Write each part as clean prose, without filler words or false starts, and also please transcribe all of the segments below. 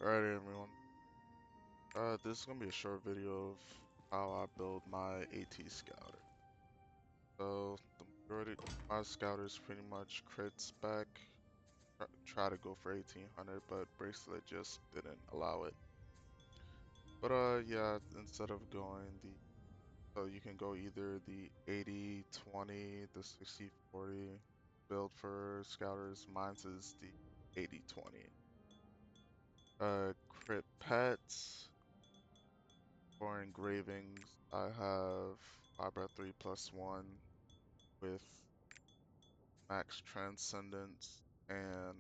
Alright everyone, this is gonna be a short video of how I build my AT Scouter. So the majority my Scouter is pretty much crit spec. Try to go for 1800, but Bracelet just didn't allow it. But yeah, instead of going so you can go either the 80-20, the 60-40 build for Scouters. Mine's is the 80-20. Crit pets. For engravings, I have Eyebrow 3+1 with Max Transcendence and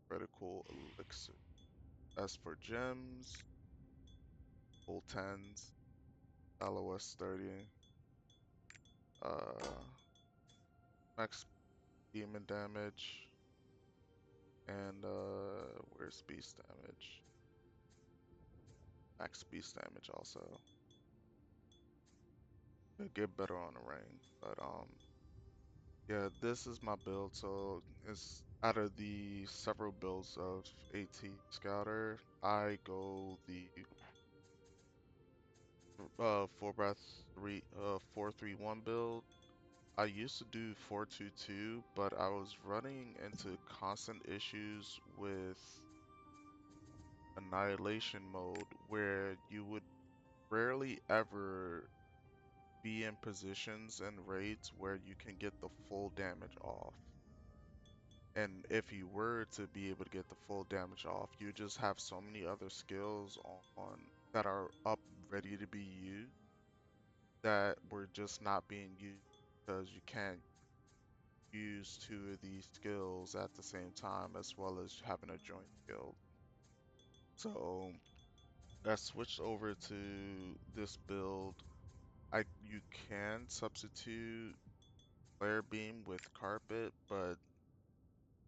Critical Elixir. As for gems, full 10s, LOS 30, uh, Max Demon Damage, and where's Beast Damage? Max Beast Damage also. It'll get better on the rain, but yeah, this is my build, so it's out of the several builds of AT Scouter, I go the 431 build. I used to do 422, but I was running into constant issues with annihilation mode where you would rarely ever be in positions and raids where you can get the full damage off. And if you were to be able to get the full damage off, you just have so many other skills on that are up ready to be used that were just not being used because you can't use two of these skills at the same time as well as having a joint skill. So I switched over to this build. You can substitute flare beam with carpet, but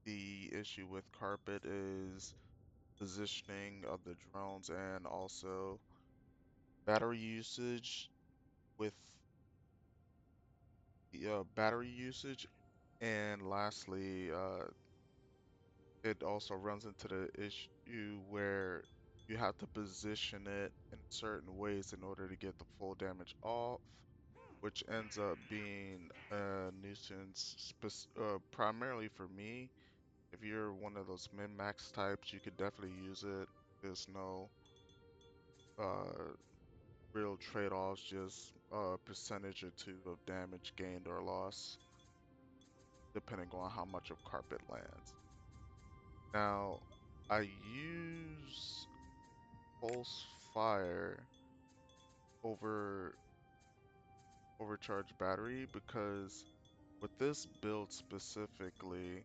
the issue with carpet is positioning of the drones and also battery usage with the battery usage. And lastly, it also runs into the issue where you have to position it in certain ways in order to get the full damage off, which ends up being a nuisance, primarily for me. If you're one of those min-max types, you could definitely use it. There's no uh, real trade-offs, just a percentage or two of damage gained or lost, depending on how much of carpet lands. Now, I use pulse fire over overcharged battery because with this build specifically,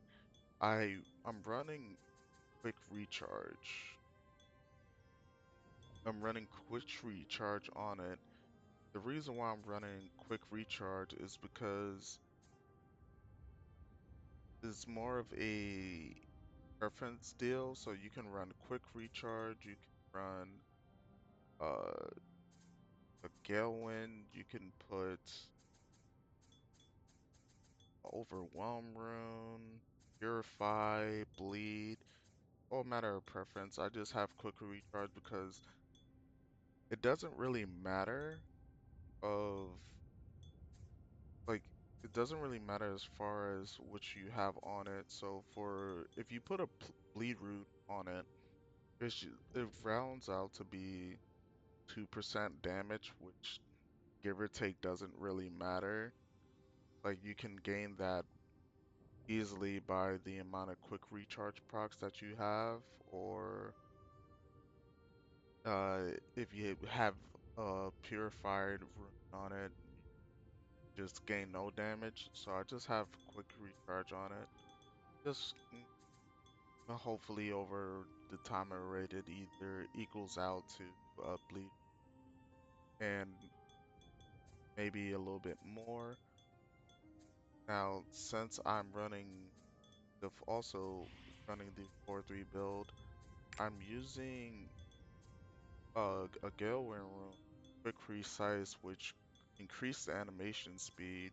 I'm running quick recharge. I'm running quick recharge on it. The reason why I'm running quick recharge is because it's more of a preference deal. So you can run quick recharge, you can run a gale wind, you can put overwhelm rune, purify, bleed, all matter of preference. I just have quick recharge because it doesn't really matter of like it doesn't really matter as far as what you have on it. So for if you put a bleed root on it, it rounds out to be 2% damage, which give or take doesn't really matter. Like you can gain that easily by the amount of quick recharge procs that you have, or if you have a purified rune on it, just gain no damage. So I just have quick recharge on it. Just hopefully over the time I rated either equals out to bleed and maybe a little bit more. Now, since I'm also running the 4-3 build, I'm using a Gale Wind Rune, Quick Resize, which increased the animation speed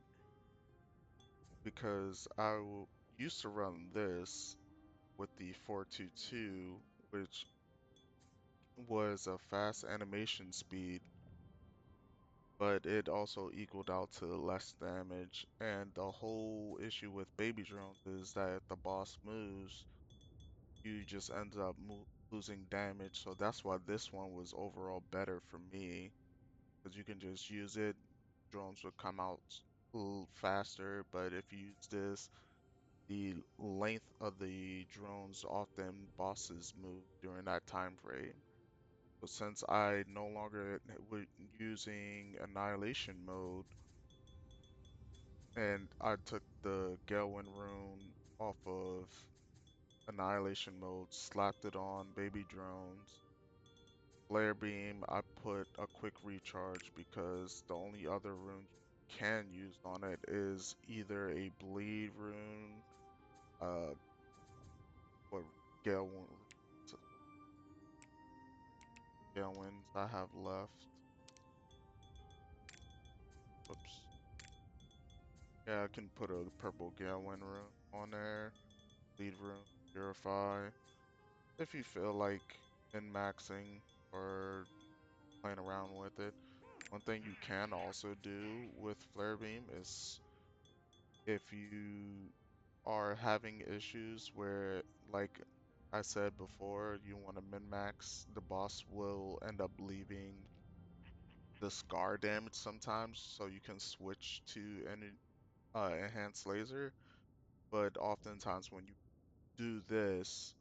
because used to run this with the 422, which was a fast animation speed, but it also equaled out to less damage. And the whole issue with baby drones is that if the boss moves, you just end up losing damage. So that's why this one was overall better for me, because you can just use it. Drones would come out a little faster, but if you use this, the length of the drones often bosses move during that time frame. But since I no longer was using Annihilation mode, and I took the Galewind rune off of Annihilation mode, slapped it on baby drones. Flare Beam, I put a quick recharge because the only other rune you can use on it is either a bleed rune, uh, what Gale Galewinds I have left. Oops. Yeah, I can put a purple Galewind rune on there. Bleed rune, Purify. If you feel like min-maxing or playing around with it. One thing you can also do with Flare Beam is if you are having issues where, like I said before, you want to min-max, the boss will end up leaving the scar damage sometimes, so you can switch to an enhanced laser. But oftentimes when you do this,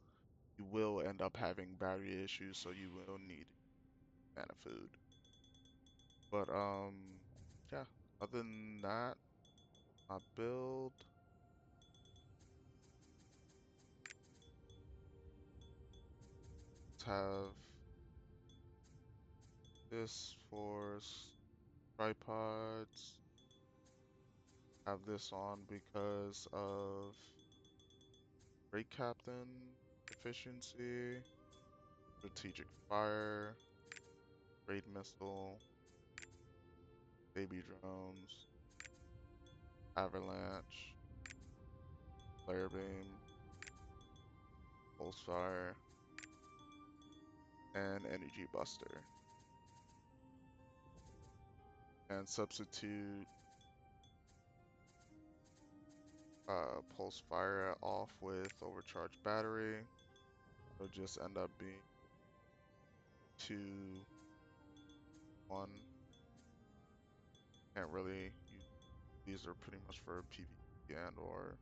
you will end up having battery issues, so you will need mana food. But yeah. Other than that, my build have this for tripods. Have this on because of Great Captain efficiency, strategic fire, great missile, baby drones, avalanche, flare beam, pulse fire, and energy buster. And substitute pulse fire off with overcharged battery. It'll just end up being 2, 1. Can't really use these, are pretty much for PvP and or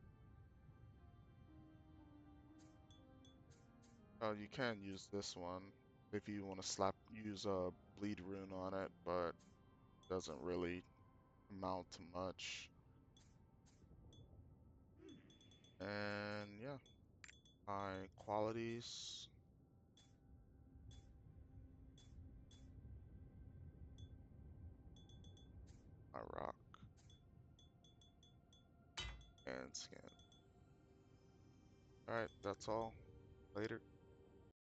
you can use this one if you want to use a bleed rune on it, but doesn't really amount to much. And yeah, my qualities, my rock and skin. All right, that's all. Later.